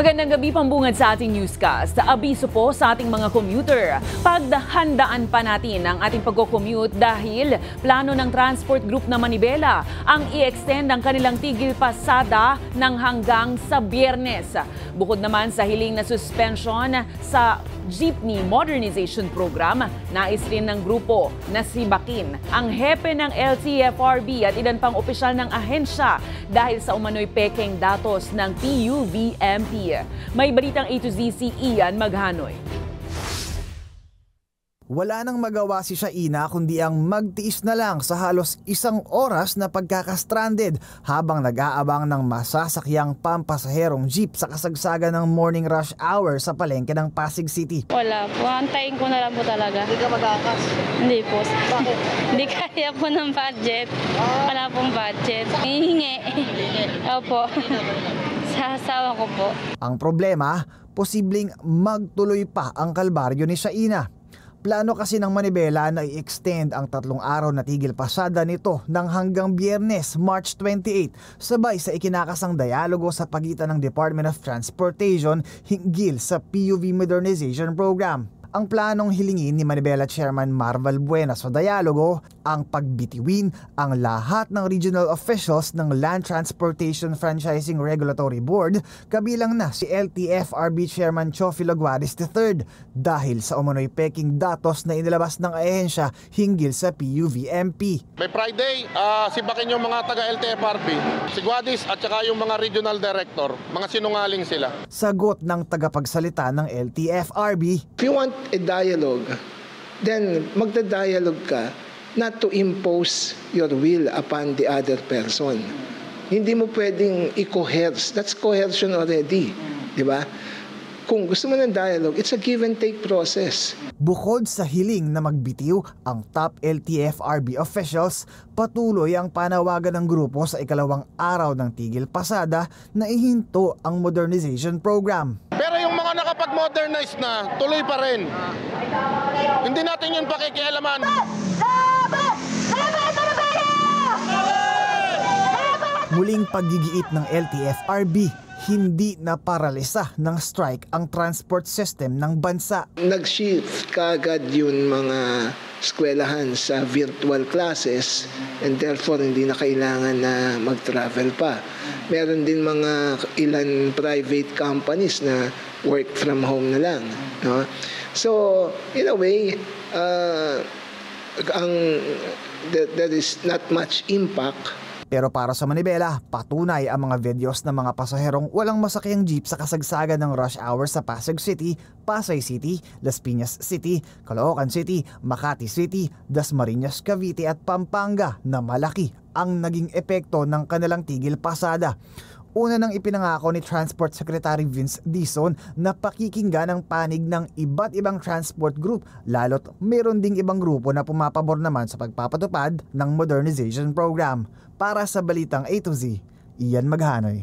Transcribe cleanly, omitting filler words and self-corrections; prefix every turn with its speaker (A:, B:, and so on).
A: Magandang gabi, pambungad sa ating newscast. Abiso po sa ating mga commuter. Paghandaan pa natin ang ating pagko-commute dahil plano ng Transport Group na Manibela ang i-extend ang kanilang tigil pasada ng hanggang sa Biyernes. Bukod naman sa hiling na suspension sa Jeepney Modernization Program, nais rin ng grupo na si Bakin ang hepe ng LTFRB at ilan pang opisyal ng ahensya dahil sa umano'y pekeng datos ng PUVMP. May balitang A to Z si Ian Maghanoy.
B: Wala nang magawa si Shaina kundi ang magtiis na lang sa halos 1 oras na pagkakastranded habang nag-aabang ng masasakyang pampasaherong jeep sa kasagsagan ng morning rush hour sa palengke ng Pasig City.
C: Wala po, antayin ko na lang po talaga.
D: Hindi ka mag-aakas?
C: Hindi po.
D: Bakit?
C: Hindi kaya po ng budget. Wala pong budget. Hihingi. Opo. Sa asawa ko po.
B: Ang problema, posibleng magtuloy pa ang kalbaryo ni Shaina. Plano kasi ng Manibela na i-extend ang 3 araw na tigil pasada nito ng hanggang Biyernes, March 28, sabay sa ikinakasang dialogo sa pagitan ng Department of Transportation hinggil sa PUV Modernization Program. Ang planong hilingin ni Manibela Chairman Marval Buena sa dialogo ang pagbitiwin ang lahat ng regional officials ng Land Transportation Franchising Regulatory Board kabilang na si LTFRB Chairman Chofi Laguares III dahil sa umano'y peking datos na inilabas ng ahensya hinggil sa PUVMP.
E: May Friday, sibakin yung mga taga-LTFRB, si Guadis at saka yung mga regional director, mga sinungaling sila.
B: Sagot ng tagapagsalita ng LTFRB,
D: If you want a dialogue, then magda-dialogue ka not to impose your will upon the other person. Hindi mo pwedeng i-coerce. That's coercion already. Di ba? Kung gusto mo ng dialogue, it's a give and take process.
B: Bukod sa hiling na magbitiw ang top LTFRB officials, patuloy ang panawagan ng grupo sa ikalawang araw ng tigil pasada na ihinto ang modernization program.
E: Pero yung mga nakapag-modernize na, tuloy pa rin. Hindi natin yun pakikialaman.
B: Muling paggigiit ng LTFRB, hindi na paralisa ng strike ang transport system ng bansa.
D: Nag-shift kaagad yung mga eskwelahan sa virtual classes and therefore hindi na kailangan na mag-travel pa. Meron din mga ilan private companies na work from home na lang. No? So, in a way, there is not much impact.
B: Pero para sa Manibela, patunay ang mga videos ng mga pasaherong walang masakyang jeep sa kasagsagan ng rush hour sa Pasig City, Pasay City, Las Piñas City, Caloocan City, Makati City, Dasmariñas, Cavite at Pampanga na malaki ang naging epekto ng kanilang tigil pasada. Una nang ipinangako ni Transport Secretary Vince Dizon na pakikinggan ang panig ng iba't ibang transport group, lalo't mayroon ding ibang grupo na pumapabor naman sa pagpapatupad ng modernization program. Para sa Balitang A to Z, Ian Maghanoy.